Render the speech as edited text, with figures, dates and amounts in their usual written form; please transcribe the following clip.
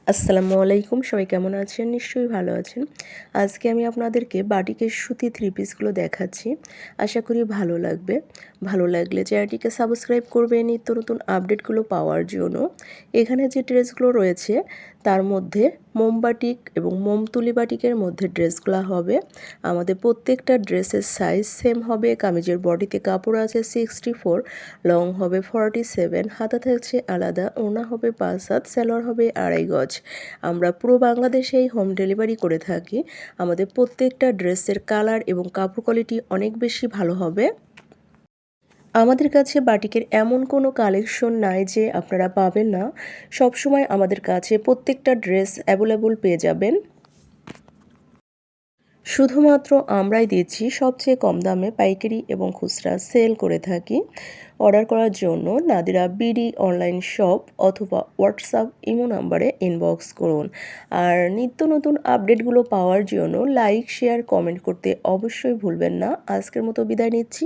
আসসালামু আলাইকুম, সবাই কেমন আছেন? নিশ্চয়ই ভালো আছেন। আজকে আমি আপনাদেরকে বাটিকের সুতি থ্রি পিসগুলো দেখাচ্ছি। আশা করি ভালো লাগবে। ভালো লাগলে চ্যানেলটিকে সাবস্ক্রাইব করবেন নিত্য নতুন আপডেটগুলো পাওয়ার জন্য। এখানে যে ড্রেসগুলো রয়েছে তার মধ্যে মোম বাটিক এবং মোম তুলি বাটিকের মধ্যে ড্রেসগুলো হবে। আমাদের প্রত্যেকটা ড্রেসের সাইজ সেম হবে। কামিজের বডিতে কাপড় আছে 64, লং হবে 47, হাতা থাকছে আলাদা, ওড়না হবে 5 হাত, সালোয়ার হবে 2.5 গজ। আমরা পুরো বাংলাদেশেই হোম ডেলিভারি করে থাকি। আমাদের প্রত্যেকটা ড্রেসের কালার এবং কাপড় কোয়ালিটি অনেক বেশি ভালো হবে। আমাদের কাছে বাটিকের এমন কোনো কালেকশন নাই যে আপনারা পাবেন না। সবসময় আমাদের কাছে প্রত্যেকটা ড্রেস অ্যাভেলেবল পেয়ে যাবেন। শুধুমাত্র আমরাই দিচ্ছি সবচেয়ে কম দামে পাইকারি এবং খুচরা সেল করে থাকি। অর্ডার করার জন্য নাদিরা বিডি অনলাইন শপ অথবা হোয়াটসঅ্যাপ ইমো নাম্বারে ইনবক্স করুন। আর নিত্য নতুন আপডেটগুলো পাওয়ার জন্য লাইক, শেয়ার, কমেন্ট করতে অবশ্যই ভুলবেন না। আজকের মতো বিদায় নিচ্ছি।